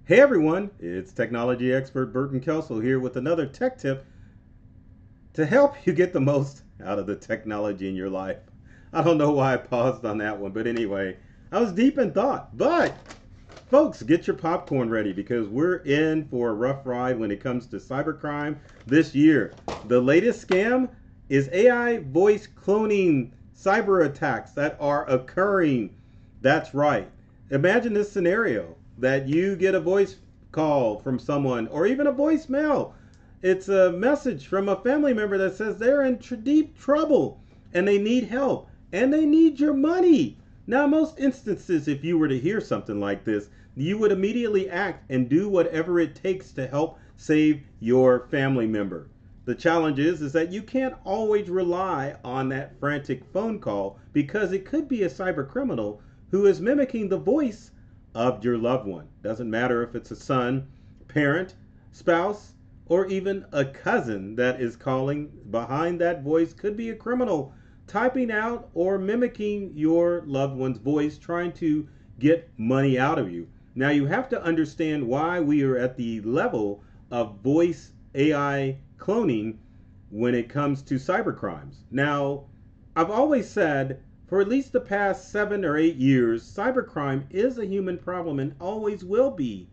Hey everyone, it's technology expert Burton Kelso here with another tech tip to help you get the most out of the technology in your life. I don't know why I paused on that one, but anyway, I was deep in thought. But folks, get your popcorn ready because we're in for a rough ride when it comes to cybercrime this year. The latest scam is AI voice cloning cyber attacks that are occurring. That's right. Imagine this scenario that you get a voice call from someone or even a voicemail. It's a message from a family member that says they're in deep trouble and they need help and they need your money. Now, most instances, if you were to hear something like this, you would immediately act and do whatever it takes to help save your family member. The challenge is that you can't always rely on that frantic phone call because it could be a cyber criminal who is mimicking the voice of your loved one. Doesn't matter if it's a son, parent, spouse, or even a cousin that is calling. Behind that voice could be a criminal typing out or mimicking your loved one's voice, trying to get money out of you. Now, you have to understand why we are at the level of voice AI cloning when it comes to cybercrimes. Now, I've always said for at least the past 7 or 8 years, cybercrime is a human problem and always will be.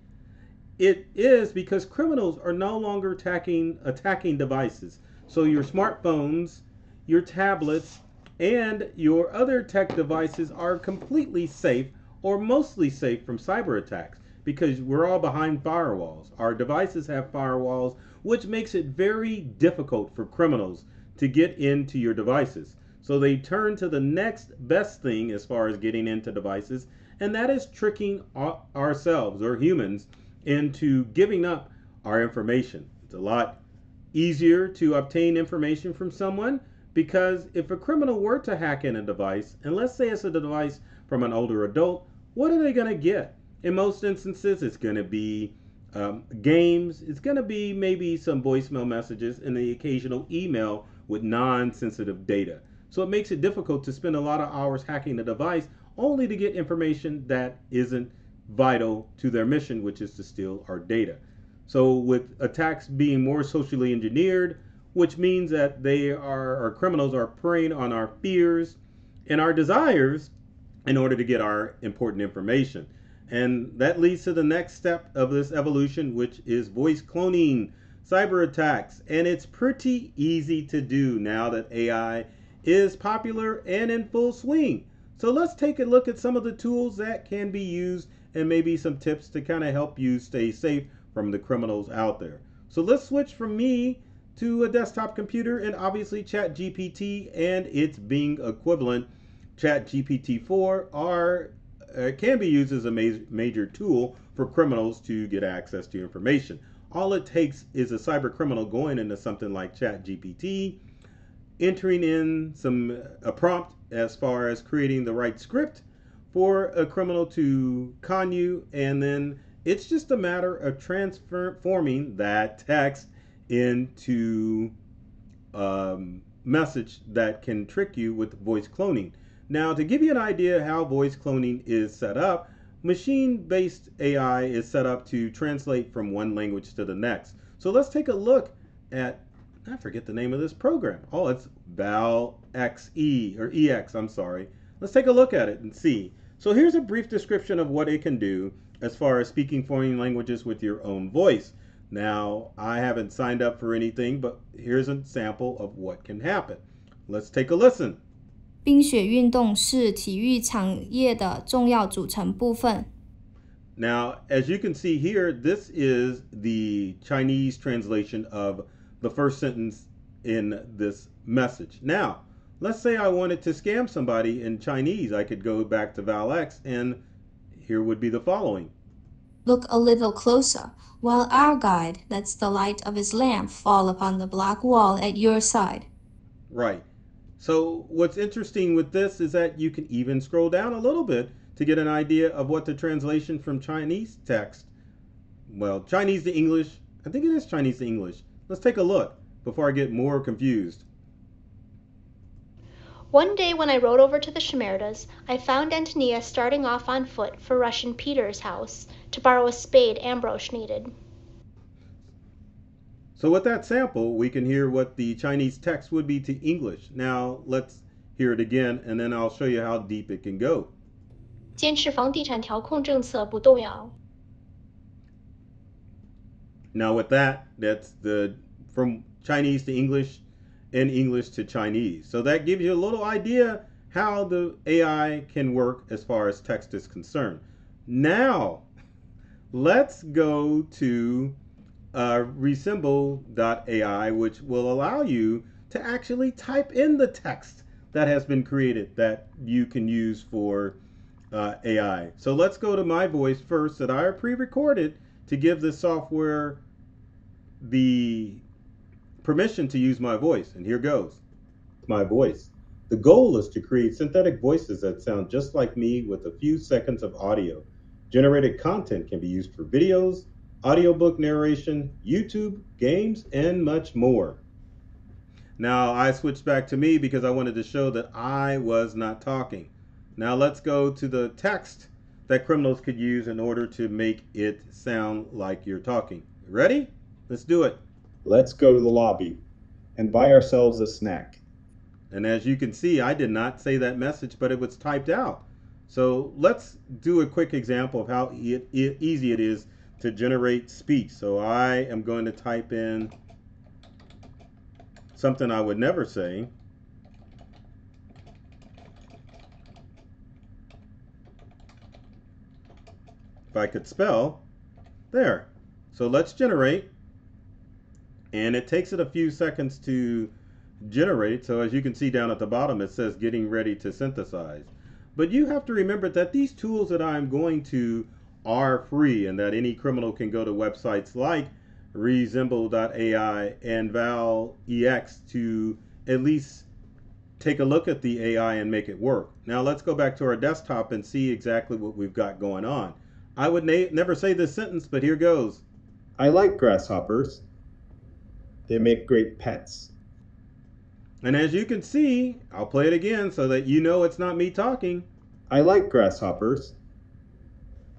It is because criminals are no longer attacking devices. So your smartphones, your tablets, and your other tech devices are completely safe or mostly safe from cyber attacks because we're all behind firewalls. Our devices have firewalls, which makes it very difficult for criminals to get into your devices. So they turn to the next best thing as far as getting into devices, and that is tricking ourselves or humans into giving up our information. It's a lot easier to obtain information from someone because if a criminal were to hack in a device, and let's say it's a device from an older adult, what are they going to get? In most instances, it's going to be games, it's going to be maybe some voicemail messages and the occasional email with non-sensitive data. So it makes it difficult to spend a lot of hours hacking the device only to get information that isn't vital to their mission, which is to steal our data. So with attacks being more socially engineered, which means that our criminals are preying on our fears and our desires in order to get our important information. And that leads to the next step of this evolution, which is voice cloning, cyber attacks. And it's pretty easy to do now that AI is popular and in full swing. So let's take a look at some of the tools that can be used and maybe some tips to kind of help you stay safe from the criminals out there. So let's switch from me to a desktop computer and obviously ChatGPT and its Bing equivalent. ChatGPT-4 can be used as a major tool for criminals to get access to information. All it takes is a cyber criminal going into something like ChatGPT, entering in a prompt as far as creating the right script for a criminal to con you, and then it's just a matter of transforming that text into message that can trick you with voice cloning. Now, to give you an idea how voice cloning is set up, machine-based AI is set up to translate from one language to the next. So let's take a look at, I forget the name of this program. Oh, it's ValXE, or EX, I'm sorry. Let's take a look at it and see. So here's a brief description of what it can do as far as speaking foreign languages with your own voice. Now, I haven't signed up for anything, but here's a sample of what can happen. Let's take a listen. 冰雪运动是体育产业的重要组成部分。Now, as you can see here, this is the Chinese translation of the first sentence in this message. Now, let's say I wanted to scam somebody in Chinese. I could go back to ValX and here would be the following. Look a little closer, while our guide lets the light of his lamp fall upon the black wall at your side. Right. So what's interesting with this is that you can even scroll down a little bit to get an idea of what the translation from Chinese text, well, Chinese to English, I think it is Chinese to English. Let's take a look before I get more confused. One day when I rode over to the Shimerdas, I found Antonia starting off on foot for Russian Peter's house to borrow a spade Ambrose needed. So with that sample, we can hear what the Chinese text would be to English. Now let's hear it again, and then I'll show you how deep it can go. 坚持房地产调控政策不动摇。 Now with that, that's the from Chinese to English and English to Chinese. So that gives you a little idea how the AI can work as far as text is concerned. Now, let's go to resemble.ai, which will allow you to actually type in the text that has been created that you can use for AI. So let's go to my voice first that I pre-recorded to give this software the permission to use my voice. And here goes. My voice. The goal is to create synthetic voices that sound just like me with a few seconds of audio. Generated content can be used for videos, audiobook narration, YouTube, games, and much more. Now I switched back to me because I wanted to show that I was not talking. Now let's go to the text that criminals could use in order to make it sound like you're talking. Ready? Let's do it. Let's go to the lobby and buy ourselves a snack. And as you can see, I did not say that message, but it was typed out. So let's do a quick example of how easy it is to generate speech. So I am going to type in something I would never say. If I could spell, there. So let's generate. And it takes it a few seconds to generate. So as you can see down at the bottom, it says getting ready to synthesize. But you have to remember that these tools that I'm going to are free and that any criminal can go to websites like resemble.ai and ValEx to at least take a look at the AI and make it work. Now let's go back to our desktop and see exactly what we've got going on. I would never say this sentence, but here goes. I like grasshoppers. They make great pets. And as you can see, I'll play it again so that you know it's not me talking. I like grasshoppers.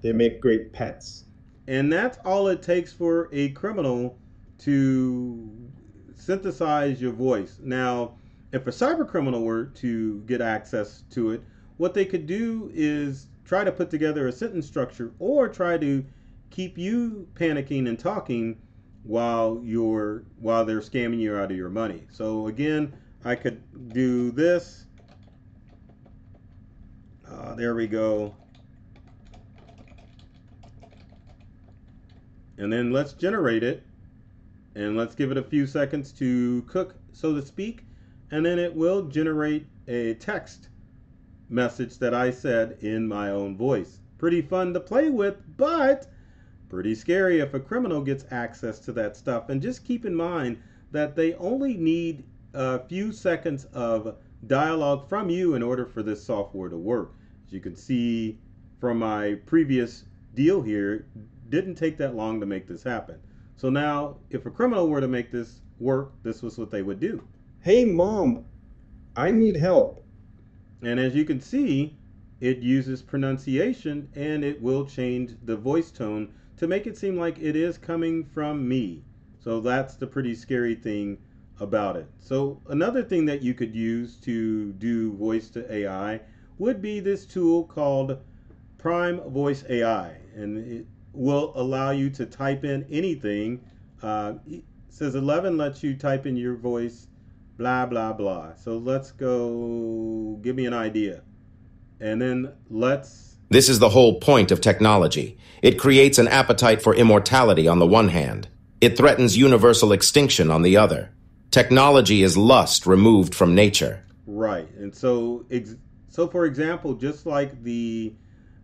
They make great pets. And that's all it takes for a criminal to synthesize your voice. Now, if a cyber criminal were to get access to it, what they could do is try to put together a sentence structure or try to keep you panicking and talking while they're scamming you out of your money. So again, I could do this. There we go. And then let's generate it. And let's give it a few seconds to cook, so to speak. And then it will generate a text message that I said in my own voice. Pretty fun to play with, but pretty scary if a criminal gets access to that stuff. And just keep in mind that they only need a few seconds of dialogue from you in order for this software to work. As you can see from my previous deal here, it didn't take that long to make this happen. So now if a criminal were to make this work, this was what they would do. Hey Mom, I need help. And as you can see, it uses pronunciation and it will change the voice tone to make it seem like it is coming from me. So that's the pretty scary thing about it. So another thing that you could use to do voice to AI would be this tool called Prime Voice AI. And it will allow you to type in anything. It says 11 lets you type in your voice, blah, blah, blah. So let's go, give me an idea. And then This is the whole point of technology. It creates an appetite for immortality on the one hand. It threatens universal extinction on the other. Technology is lust removed from nature. Right. And so for example, just like the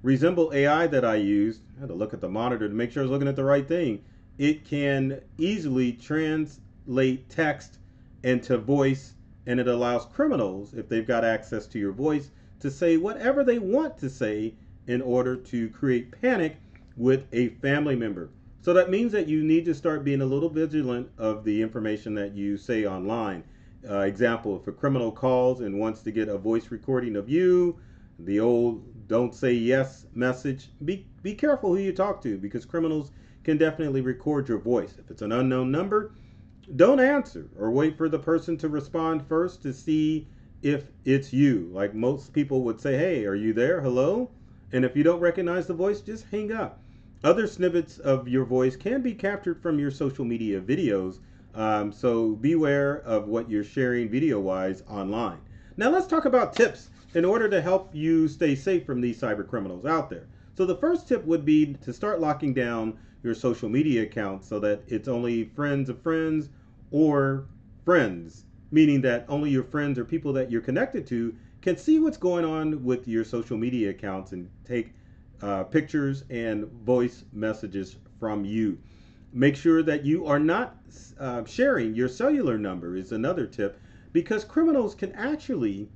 Resemble AI that I used, I had to look at the monitor to make sure I was looking at the right thing. It can easily translate text into voice, and it allows criminals, if they've got access to your voice, to say whatever they want to say in order to create panic with a family member. So that means that you need to start being a little vigilant of the information that you say online. Example, if a criminal calls and wants to get a voice recording of you, the old "don't say yes" message, be careful who you talk to, because criminals can definitely record your voice. If it's an unknown number, don't answer, or wait for the person to respond first to see if it's you. Like most people would say, "Hey, are you there? Hello?" And if you don't recognize the voice, just hang up. Other snippets of your voice can be captured from your social media videos, so beware of what you're sharing video-wise online. Now let's talk about tips in order to help you stay safe from these cyber criminals out there. So the first tip would be to start locking down your social media accounts so that it's only friends of friends or friends, meaning that only your friends or people that you're connected to can see what's going on with your social media accounts and take pictures and voice messages from you. Make sure that you are not sharing your cellular number is another tip, because criminals can actually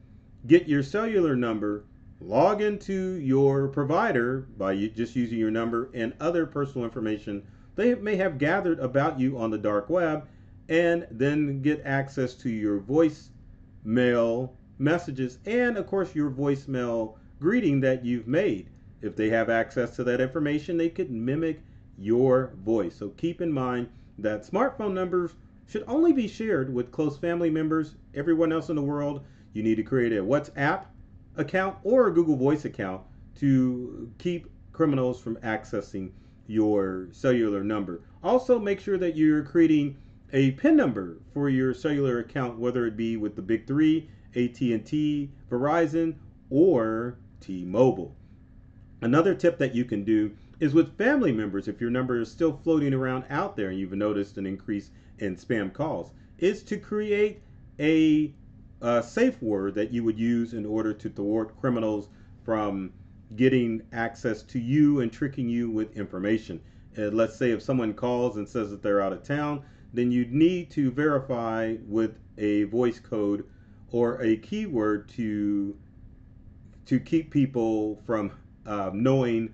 get your cellular number, log into your provider by just using your number and other personal information they may have gathered about you on the dark web, and then get access to your voicemail messages and, of course, your voicemail greeting that you've made. If they have access to that information, they could mimic your voice. So keep in mind that smartphone numbers should only be shared with close family members. Everyone else in the world, you need to create a WhatsApp account or a Google Voice account to keep criminals from accessing your cellular number. Also, make sure that you're creating a PIN number for your cellular account, whether it be with the big three, AT&T, Verizon, or T-Mobile. Another tip that you can do is with family members, if your number is still floating around out there and you've noticed an increase in spam calls, is to create a safe word that you would use in order to thwart criminals from getting access to you and tricking you with information. Let's say if someone calls and says that they're out of town, then you need to verify with a voice code or a keyword to keep people from knowing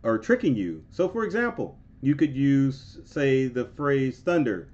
or tricking you. So for example, you could use, say, the phrase thunder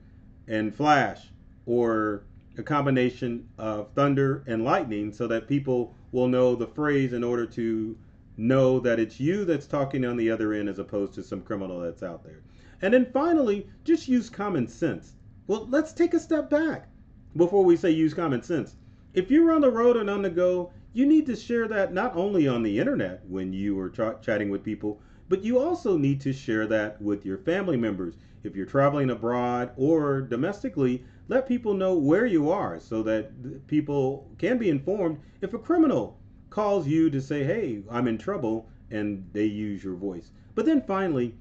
and flash, or a combination of thunder and lightning, so that people will know the phrase in order to know that it's you that's talking on the other end as opposed to some criminal that's out there. And then finally, just use common sense. Well, let's take a step back before we say use common sense. If you're on the road and on the go, you need to share that not only on the internet when you are chatting with people, but you also need to share that with your family members. If you're traveling abroad or domestically, let people know where you are so that people can be informed if a criminal calls you to say, "Hey, I'm in trouble," and they use your voice. But then finally,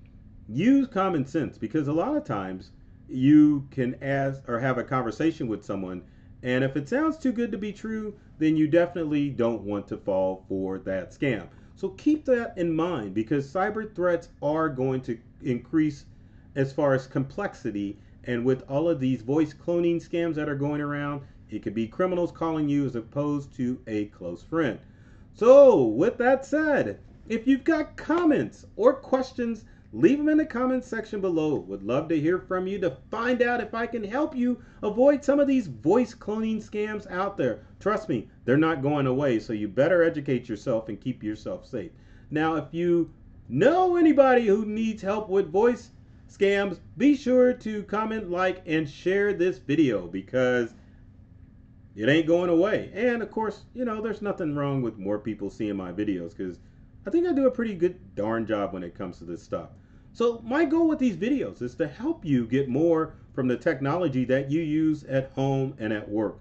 use common sense, because a lot of times you can ask or have a conversation with someone, and if it sounds too good to be true, then you definitely don't want to fall for that scam. So keep that in mind, because cyber threats are going to increase as far as complexity. And with all of these voice cloning scams that are going around, it could be criminals calling you as opposed to a close friend. So with that said, if you've got comments or questions, leave them in the comments section below. Would love to hear from you to find out if I can help you avoid some of these voice cloning scams out there. Trust me, they're not going away, so you better educate yourself and keep yourself safe. Now, if you know anybody who needs help with voice scams, be sure to comment, like, and share this video, because it ain't going away. And of course, there's nothing wrong with more people seeing my videos, because I think I do a pretty good darn job when it comes to this stuff. So my goal with these videos is to help you get more from the technology that you use at home and at work.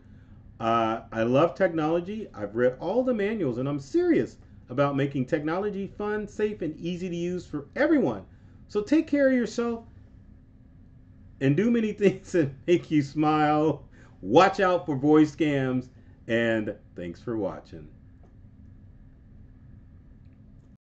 I love technology. I've read all the manuals, and I'm serious about making technology fun, safe, and easy to use for everyone. So take care of yourself and do many things that make you smile. Watch out for voice scams, and thanks for watching.